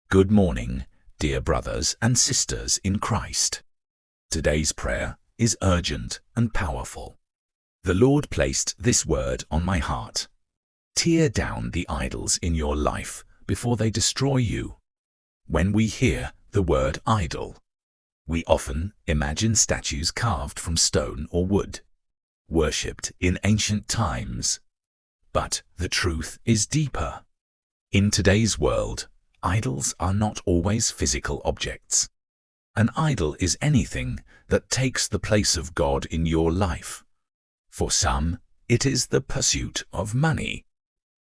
Good morning, dear brothers and sisters in Christ. Today's prayer is urgent and powerful. The Lord placed this word on my heart. Tear down the idols in your life before they destroy you. When we hear the word idol, we often imagine statues carved from stone or wood, worshipped in ancient times. But the truth is deeper. In today's world, idols are not always physical objects. An idol is anything that takes the place of God in your life. For some, it is the pursuit of money.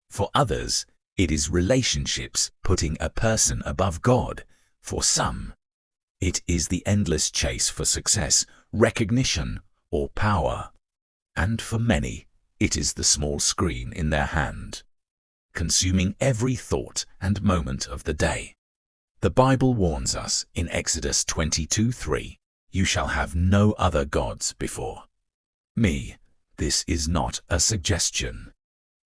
For others, it is relationships putting a person above God. For some, it is the endless chase for success, recognition, or power. And for many, it is the small screen in their hand, consuming every thought and moment of the day. The Bible warns us in Exodus 22:3, "You shall have no other gods before me." This is not a suggestion.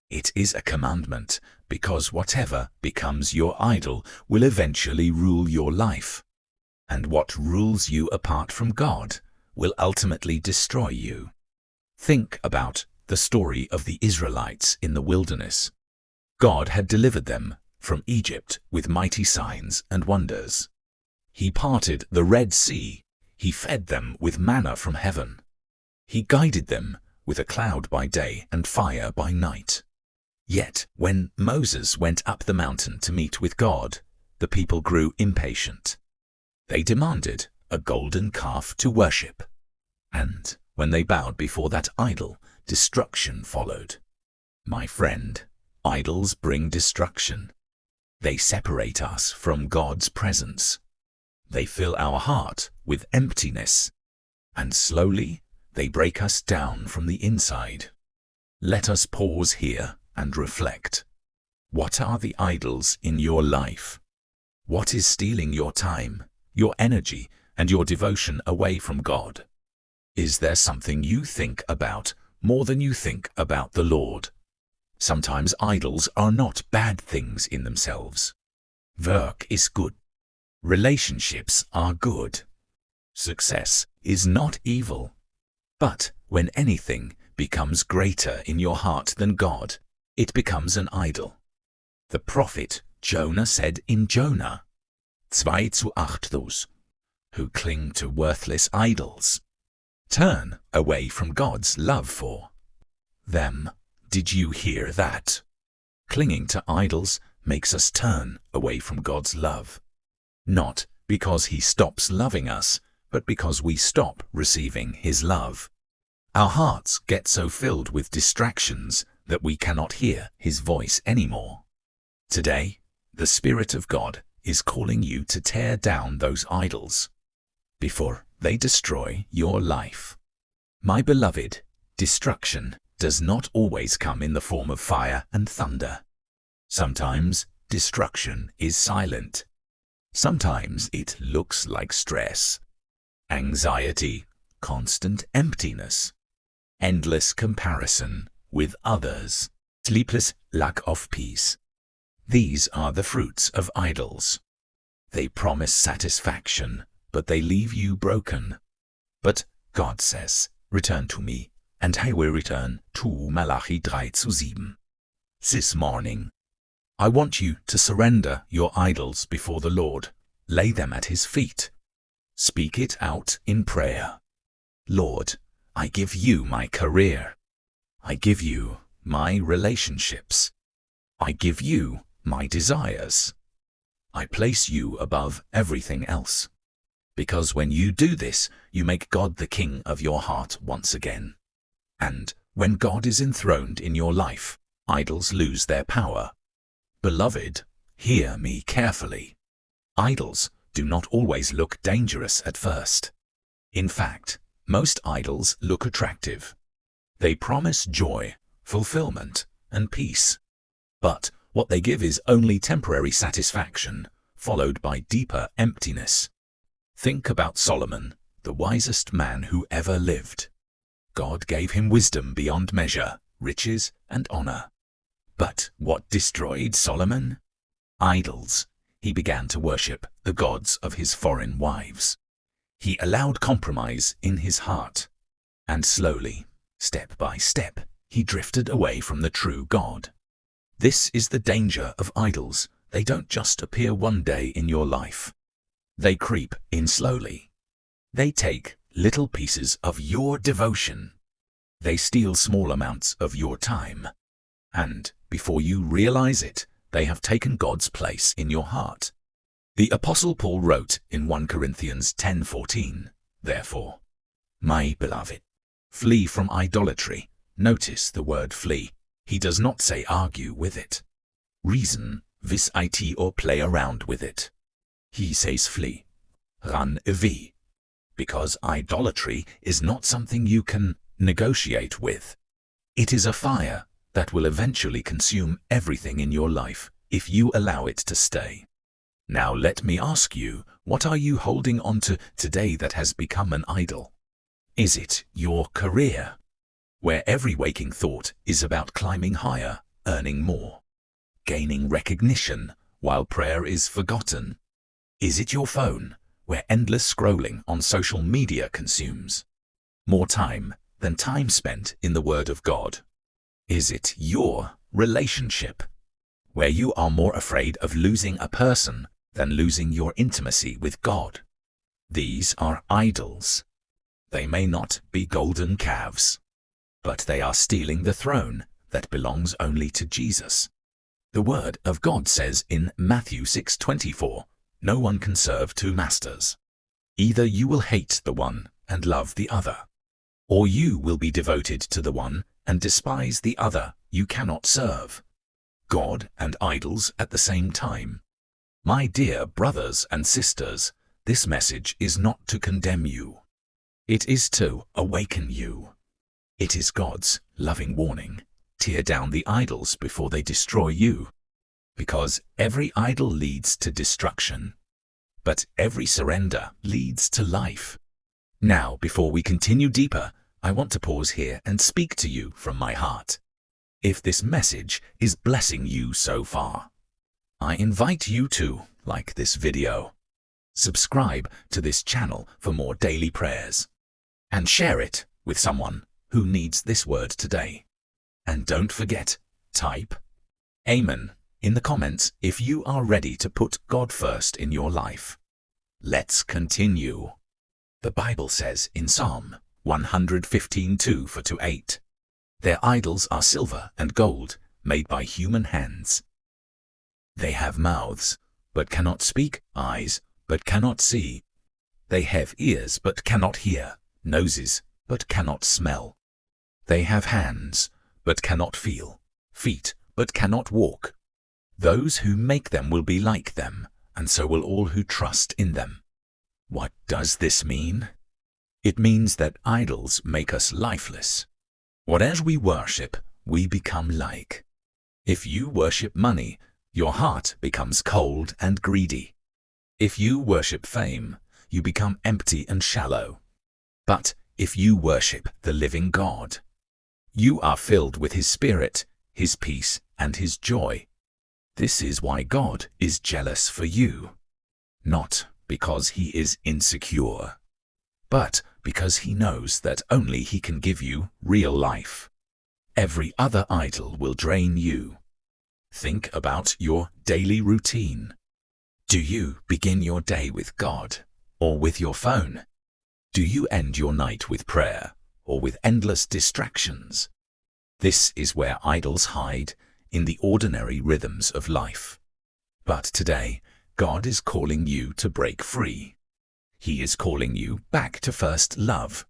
It is a commandment, because whatever becomes your idol will eventually rule your life. And what rules you apart from God will ultimately destroy you. Think about the story of the Israelites in the wilderness. God had delivered them from Egypt with mighty signs and wonders. He parted the Red Sea. He fed them with manna from heaven. He guided them with a cloud by day and fire by night. Yet, when Moses went up the mountain to meet with God, the people grew impatient. They demanded a golden calf to worship. And when they bowed before that idol, destruction followed. My friend, idols bring destruction. They separate us from God's presence. They fill our heart with emptiness. And slowly, they break us down from the inside. Let us pause here and reflect. What are the idols in your life? What is stealing your time, your energy, and your devotion away from God? Is there something you think about more than you think about the Lord? Sometimes idols are not bad things in themselves. Work is good. Relationships are good. Success is not evil. But when anything becomes greater in your heart than God, it becomes an idol. The prophet Jonah said in Jonah 2:8 those who cling to worthless idols turn away from God's love for them. Did you hear that? Clinging to idols makes us turn away from God's love. Not because He stops loving us, but because we stop receiving His love. Our hearts get so filled with distractions that we cannot hear His voice anymore. Today, the Spirit of God is calling you to tear down those idols before they destroy your life. My beloved, destruction does not always come in the form of fire and thunder. Sometimes destruction is silent. Sometimes it looks like stress, anxiety, constant emptiness, endless comparison with others, sleepless lack of peace. These are the fruits of idols. They promise satisfaction, but they leave you broken. But God says, "Return to me, and I will return," to Malachi 3:7. This morning, I want you to surrender your idols before the Lord. Lay them at His feet. Speak it out in prayer. Lord, I give you my career. I give you my relationships. I give you my desires. I place you above everything else. Because when you do this, you make God the king of your heart once again. And when God is enthroned in your life, idols lose their power. Beloved, hear me carefully. Idols do not always look dangerous at first. In fact, most idols look attractive. They promise joy, fulfillment, and peace. But what they give is only temporary satisfaction, followed by deeper emptiness. Think about Solomon, the wisest man who ever lived. God gave him wisdom beyond measure, riches, and honor. But what destroyed Solomon? Idols. he began to worship the gods of his foreign wives. He allowed compromise in his heart, and slowly, step by step, he drifted away from the true God. This is the danger of idols. They don't just appear one day in your life. They creep in slowly. They take little pieces of your devotion. They steal small amounts of your time. And before you realize it, they have taken God's place in your heart. The Apostle Paul wrote in 1 Corinthians 10:14, "Therefore, my beloved, flee from idolatry." Notice the word flee. He does not say argue with it, reason, vis-it, or play around with it. He says flee, run away, because idolatry is not something you can negotiate with. It is a fire that will eventually consume everything in your life if you allow it to stay. Now let me ask you, what are you holding on to today that has become an idol? Is it your career, where every waking thought is about climbing higher, earning more, gaining recognition while prayer is forgotten? Is it your phone, where endless scrolling on social media consumes more time than time spent in the Word of God? Is it your relationship, where you are more afraid of losing a person than losing your intimacy with God? These are idols. They may not be golden calves, but they are stealing the throne that belongs only to Jesus. The Word of God says in Matthew 6:24, "No one can serve two masters. Either you will hate the one and love the other, or you will be devoted to the one and despise the other. You cannot serve God and idols at the same time." My dear brothers and sisters, this message is not to condemn you. It is to awaken you. It is God's loving warning. Tear down the idols before they destroy you. Because every idol leads to destruction, but every surrender leads to life. Now, before we continue deeper, I want to pause here and speak to you from my heart. If this message is blessing you so far, I invite you to like this video, subscribe to this channel for more daily prayers, and share it with someone who needs this word today. And don't forget, type Amen in the comments if you are ready to put God first in your life. Let's continue. The Bible says in Psalm 115:2-8, "Their idols are silver and gold, made by human hands. They have mouths, but cannot speak, eyes, but cannot see. They have ears, but cannot hear, noses, but cannot smell. They have hands, but cannot feel, feet, but cannot walk. Those who make them will be like them, and so will all who trust in them." What does this mean? It means that idols make us lifeless. Whatever we worship, we become like. If you worship money, your heart becomes cold and greedy. If you worship fame, you become empty and shallow. But if you worship the living God, you are filled with His Spirit, His peace, and His joy. This is why God is jealous for you. Not because He is insecure, but because He knows that only He can give you real life. Every other idol will drain you. Think about your daily routine. Do you begin your day with God or with your phone? Do you end your night with prayer or with endless distractions? This is where idols hide, in the ordinary rhythms of life. But today, God is calling you to break free. He is calling you back to first love,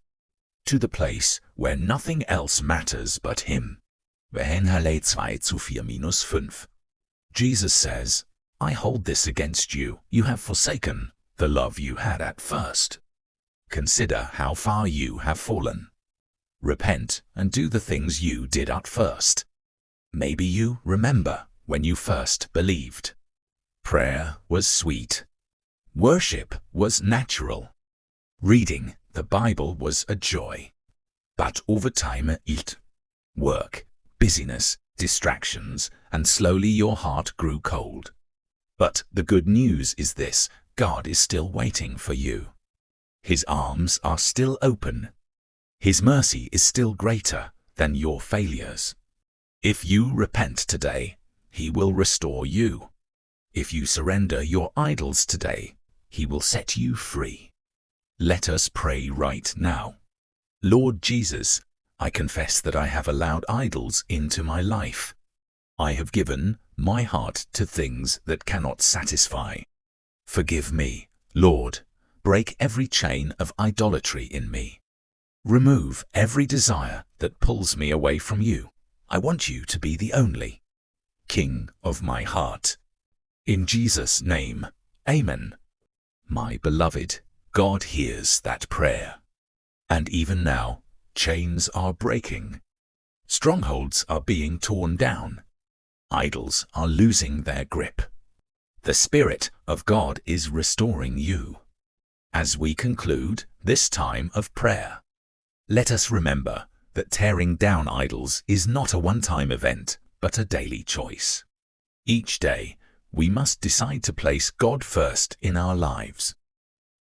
to the place where nothing else matters but Him. Verhenhalei 2:4-5. Jesus says, "I hold this against you. You have forsaken the love you had at first. Consider how far you have fallen. Repent and do the things you did at first." Maybe you remember when you first believed. Prayer was sweet. Worship was natural. Reading the Bible was a joy. But over time, work, busyness, distractions, and slowly your heart grew cold. But the good news is this: God is still waiting for you. His arms are still open. His mercy is still greater than your failures. If you repent today, He will restore you. If you surrender your idols today, He will set you free. Let us pray right now. Lord Jesus, I confess that I have allowed idols into my life. I have given my heart to things that cannot satisfy. Forgive me, Lord. Break every chain of idolatry in me. Remove every desire that pulls me away from you. I want you to be the only King of my heart. In Jesus' name, Amen. My beloved, God hears that prayer. And even now, chains are breaking. Strongholds are being torn down. Idols are losing their grip. The Spirit of God is restoring you. As we conclude this time of prayer, let us remember that tearing down idols is not a one-time event, but a daily choice. Each day, we must decide to place God first in our lives.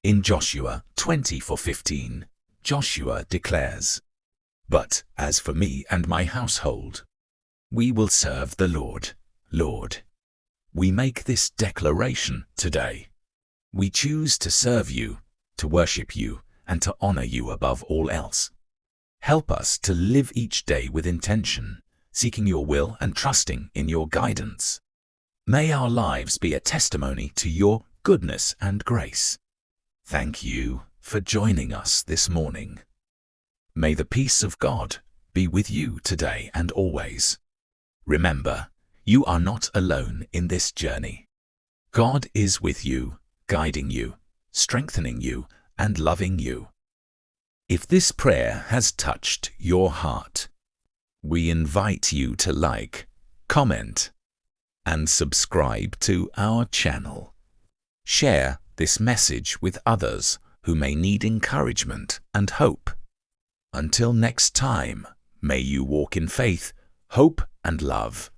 In Joshua 20:15, Joshua declares, "But as for me and my household, we will serve the Lord." Lord, we make this declaration today. We choose to serve you, to worship you, and to honor you above all else. Help us to live each day with intention, seeking your will and trusting in your guidance. May our lives be a testimony to your goodness and grace. Thank you for joining us this morning. May the peace of God be with you today and always. Remember, you are not alone in this journey. God is with you, guiding you, strengthening you, and loving you. If this prayer has touched your heart, we invite you to like, comment, and subscribe to our channel. Share this message with others who may need encouragement and hope. Until next time, may you walk in faith, hope, and love.